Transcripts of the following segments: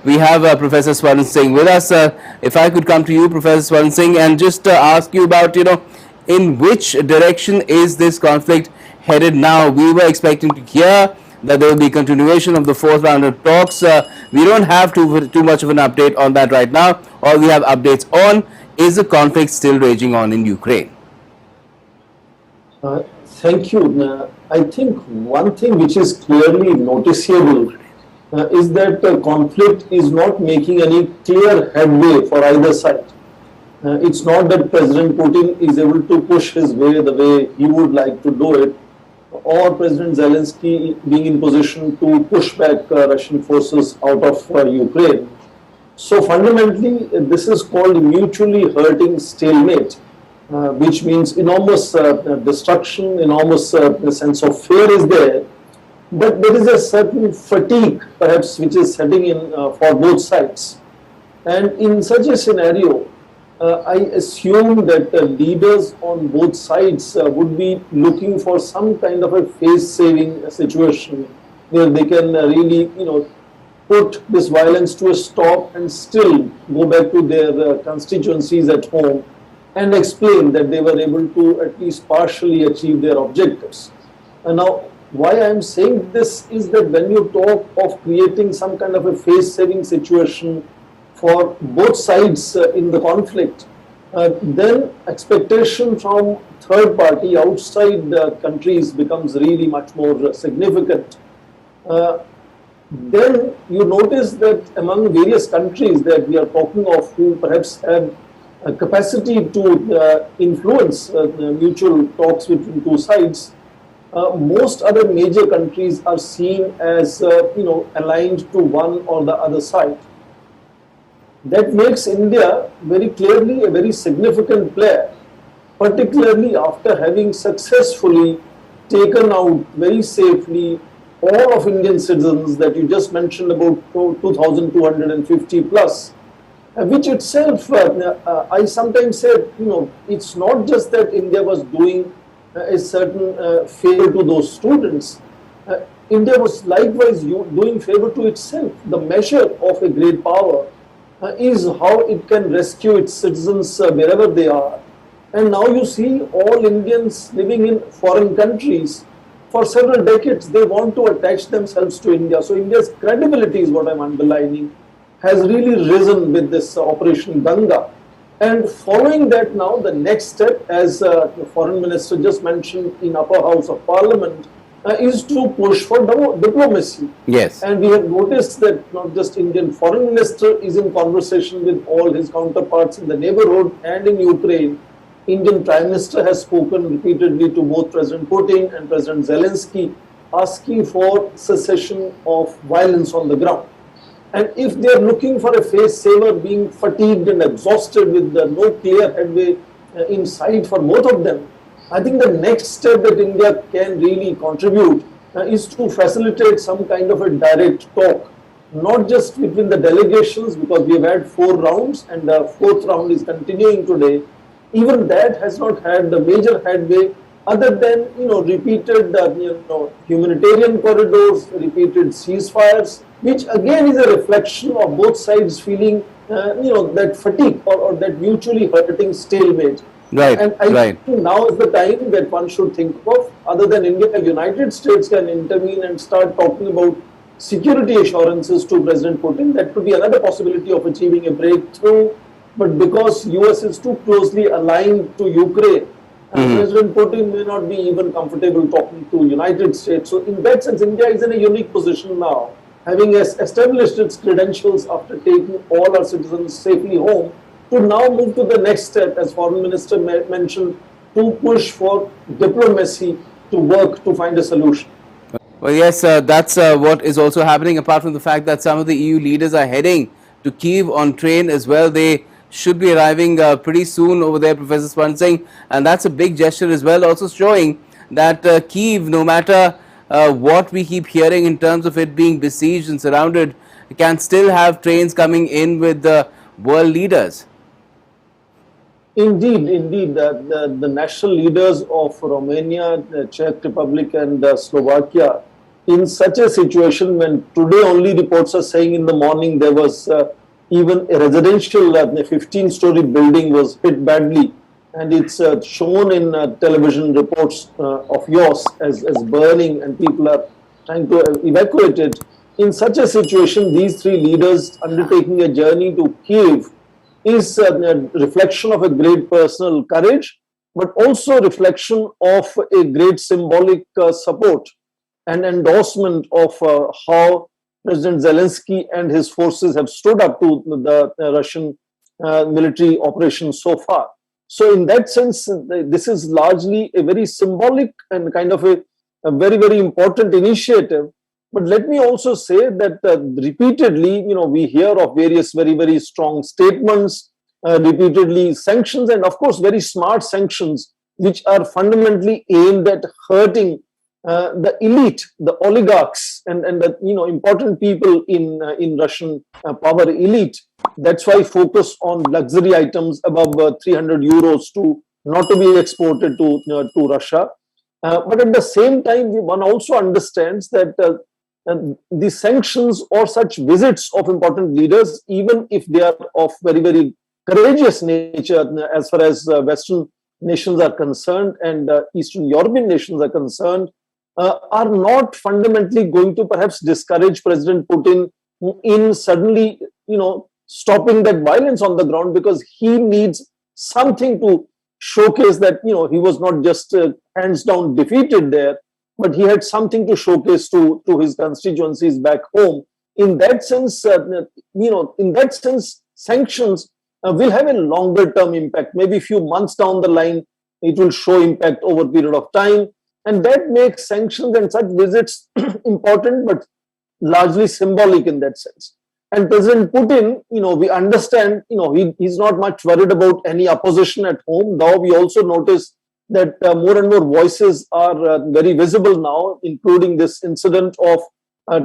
we have Professor Swaran Singh with us. If I could come to you, Professor Swaran Singh, and just ask you about, in which direction is this conflict headed now? We were expecting to hear that there will be continuation of the fourth round of talks. We don't have too much of an update on that right now. All we have updates on is the conflict still raging on in Ukraine. Thank you. I think one thing which is clearly noticeable is that conflict is not making any clear headway for either side. It's not that President Putin is able to push his way the way he would like to do it, or President Zelensky being in position to push back Russian forces out of Ukraine. So fundamentally, this is called mutually hurting stalemate, which means enormous destruction, enormous sense of fear is there. But there is a certain fatigue, perhaps, which is setting in for both sides. And in such a scenario, I assume that leaders on both sides would be looking for some kind of a face-saving situation where they can really, put this violence to a stop and still go back to their constituencies at home and explain that they were able to at least partially achieve their objectives. And now, why I am saying this is that when you talk of creating some kind of a face-saving situation for both sides in the conflict, then expectation from third party outside countries becomes really much more significant. Then you notice that among various countries that we are talking of who perhaps have a capacity to influence mutual talks between two sides, most other major countries are seen as aligned to one or the other side. That makes India very clearly a very significant player, particularly after having successfully taken out very safely all of Indian citizens that you just mentioned, about 2,250 plus, which itself, I sometimes said, it's not just that India was doing a certain favor to those students. India was likewise doing favor to itself. The measure of a great power is how it can rescue its citizens wherever they are. And now you see all Indians living in foreign countries. For several decades, they want to attach themselves to India. So India's credibility is what I'm underlining, has really risen with this Operation Ganga. And following that now, the next step, as the Foreign Minister just mentioned in Upper House of Parliament, is to push for diplomacy. Yes. And we have noticed that not just Indian Foreign Minister is in conversation with all his counterparts in the neighborhood and in Ukraine. Indian Prime Minister has spoken repeatedly to both President Putin and President Zelensky, asking for cessation of violence on the ground. And if they are looking for a face saver, being fatigued and exhausted with no clear headway in sight for both of them, I think the next step that India can really contribute is to facilitate some kind of a direct talk, not just between the delegations, because we have had 4 rounds and the 4th round is continuing today. Even that has not had the major headway other than, repeated, humanitarian corridors, repeated ceasefires, which again is a reflection of both sides feeling, that fatigue or that mutually hurting stalemate. Right, and I think now is the time that one should think of, other than India, the United States can intervene and start talking about security assurances to President Putin. That could be another possibility of achieving a breakthrough. But because US is too closely aligned to Ukraine, and President Putin may not be even comfortable talking to United States. So in that sense, India is in a unique position now, having established its credentials after taking all our citizens safely home, to now move to the next step, as Foreign Minister mentioned, to push for diplomacy to work to find a solution. Well, yes, that's what is also happening, apart from the fact that some of the EU leaders are heading to Kyiv on train as well. They should be arriving pretty soon over there, Professor Swaran Singh, and that's a big gesture as well, also showing that Kyiv, no matter what we keep hearing in terms of it being besieged and surrounded, can still have trains coming in with world leaders. Indeed, the national leaders of Romania, the Czech Republic and Slovakia in such a situation when today only reports are saying in the morning there was even a residential 15-story building was hit badly, and it's shown in television reports of yours as burning, and people are trying to evacuate it. In such a situation, these three leaders undertaking a journey to Kiev is a reflection of a great personal courage, but also reflection of a great symbolic support and endorsement of how President Zelensky and his forces have stood up to the Russian military operation so far. So in that sense, this is largely a very symbolic and kind of a very, very important initiative. But let me also say that repeatedly, we hear of various very, very strong statements, repeatedly sanctions, and of course, very smart sanctions, which are fundamentally aimed at hurting the elite, the oligarchs, and the important people in Russian power elite. That's why focus on luxury items above 300 euros to not to be exported to Russia. But at the same time, one also understands that the sanctions or such visits of important leaders, even if they are of very, very courageous nature as far as Western nations are concerned and Eastern European nations are concerned, are not fundamentally going to perhaps discourage President Putin in suddenly, stopping that violence on the ground, because he needs something to showcase that, he was not just hands down defeated there, but he had something to showcase to his constituencies back home. In that sense, sanctions will have a longer term impact. Maybe a few months down the line, it will show impact over a period of time. And that makes sanctions and such visits important, but largely symbolic in that sense. And President Putin, we understand, he's not much worried about any opposition at home. Though we also notice that more and more voices are very visible now, including this incident of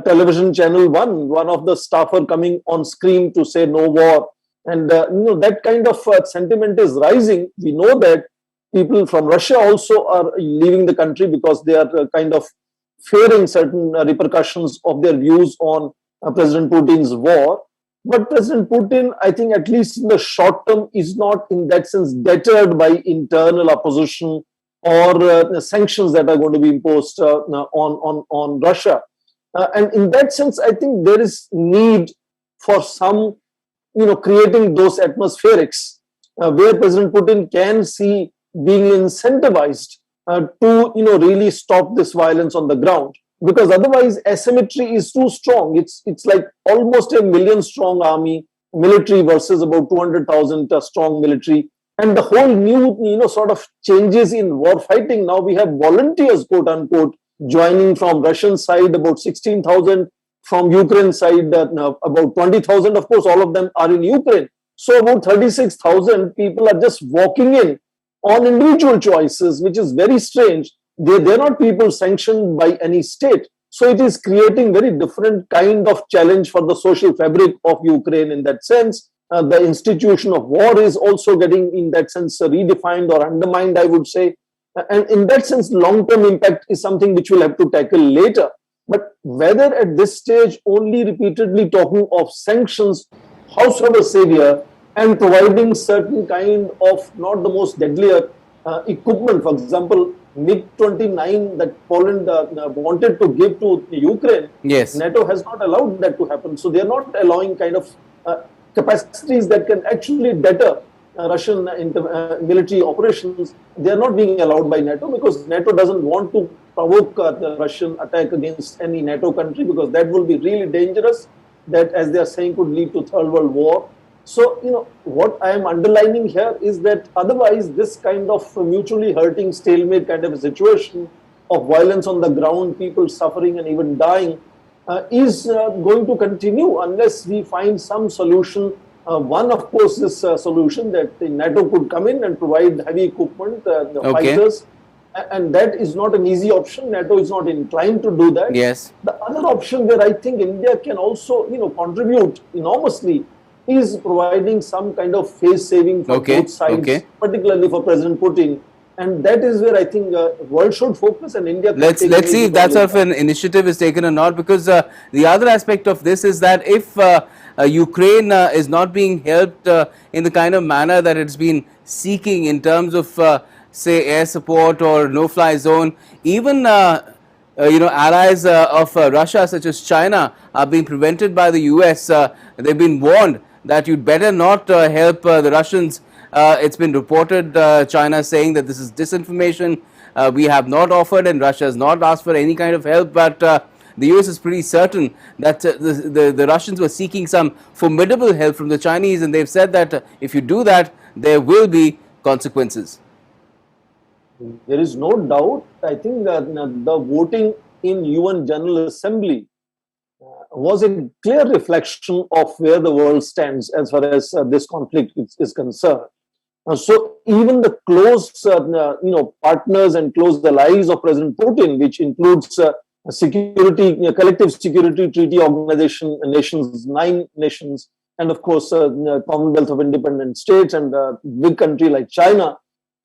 television channel one of the staffer coming on screen to say no war. And, that kind of sentiment is rising. We know that people from Russia also are leaving the country because they are kind of fearing certain repercussions of their views on President Putin's war. But President Putin, I think, at least in the short term, is not in that sense deterred by internal opposition or sanctions that are going to be imposed on Russia. And in that sense, I think there is need for some, creating those atmospherics where President Putin can see being incentivized to, really stop this violence on the ground. Because otherwise, asymmetry is too strong. It's like almost 1 million strong army military versus about 200,000 strong military, and the whole new sort of changes in war fighting. Now we have volunteers, quote unquote, joining from Russian side, about 16,000, from Ukraine side about 20,000. Of course, all of them are in Ukraine. So about 36,000 people are just walking in on individual choices, which is very strange. They're not people sanctioned by any state. So it is creating very different kind of challenge for the social fabric of Ukraine in that sense. The institution of war is also getting, in that sense, redefined or undermined, I would say. And in that sense, long-term impact is something which we'll have to tackle later. But whether at this stage only repeatedly talking of sanctions, howsoever severe, and providing certain kind of not the most deadlier equipment, for example, MiG-29 that Poland wanted to give to Ukraine, Yes. NATO has not allowed that to happen. So they are not allowing kind of capacities that can actually deter Russian military operations. They are not being allowed by NATO because NATO doesn't want to provoke the Russian attack against any NATO country, because that will be really dangerous. That, as they are saying, could lead to Third World War. So, what I am underlining here is that otherwise this kind of mutually hurting stalemate kind of a situation of violence on the ground, people suffering and even dying, is going to continue unless we find some solution. One, of course, is a solution that NATO could come in and provide heavy equipment, fighters, and that is not an easy option. NATO is not inclined to do that. Yes. The other option where I think India can also, contribute enormously is providing some kind of face saving for both sides, particularly for President Putin, and that is where I think world should focus, and India could take Let's see if immediate that sort of lead. an initiative is taken or not, because the other aspect of this is that if Ukraine is not being helped in the kind of manner that it's been seeking in terms of say air support or no-fly zone, even allies of Russia such as China are being prevented by the US. They've been warned that you'd better not help the Russians. It's been reported China saying that this is disinformation. We have not offered and Russia has not asked for any kind of help, but the US is pretty certain that the Russians were seeking some formidable help from the Chinese, and they've said that if you do that, there will be consequences. There is no doubt. I think that the voting in UN General Assembly was a clear reflection of where the world stands as far as this conflict is concerned. So even the close, partners and close allies of President Putin, which includes security, collective security treaty organization nations, 9 nations, and of course, Commonwealth of Independent States and a big country like China,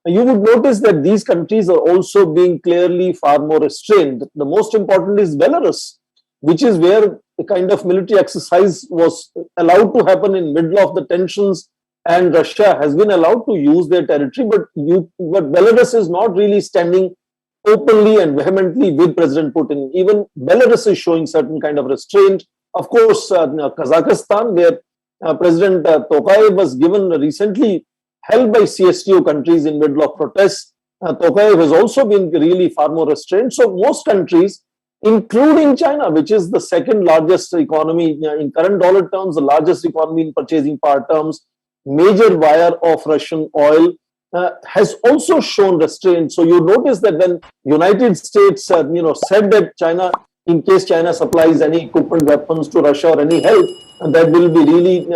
you would notice that these countries are also being clearly far more restrained. The most important is Belarus, which is where a kind of military exercise was allowed to happen in middle of the tensions, and Russia has been allowed to use their territory, but Belarus is not really standing openly and vehemently with President Putin. Even Belarus is showing certain kind of restraint. Of course, Kazakhstan, where President Tokayev was given recently held by CSTO countries in middle of protests. Tokayev has also been really far more restrained. So most countries, including China, which is the second largest economy in current dollar terms, the largest economy in purchasing power terms, major buyer of Russian oil, has also shown restraint. So you notice that when United States, said that China, in case China supplies any equipment, weapons to Russia or any help, that will be really,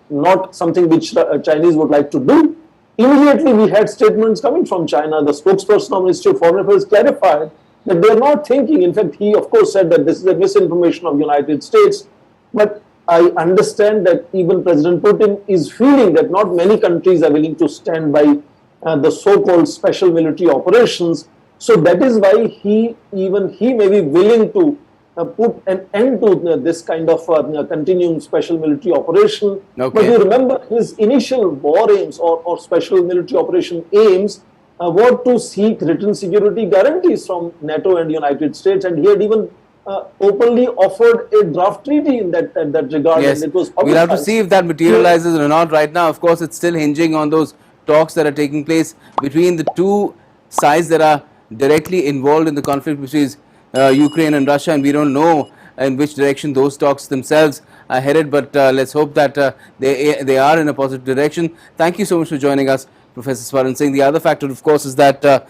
not something which Chinese would like to do. Immediately, we had statements coming from China. The spokesperson of Ministry of Foreign Affairs clarified that they are not thinking. In fact, he, of course, said that this is a misinformation of United States. But I understand that even President Putin is feeling that not many countries are willing to stand by the so-called special military operations. So that is why he may be willing to put an end to this kind of continuing special military operation. Okay. But you remember his initial war aims or special military operation aims were to seek written security guarantees from NATO and United States, and he had even openly offered a draft treaty in that regard. Yes, and it was we'll have to see if that materializes or not. Right now, of course, it's still hinging on those talks that are taking place between the two sides that are directly involved in the conflict, which is Ukraine and Russia, and we don't know in which direction those talks themselves are headed, but let's hope that they are in a positive direction. Thank you so much for joining us, Professor Swaran Singh. The other factor, of course, is that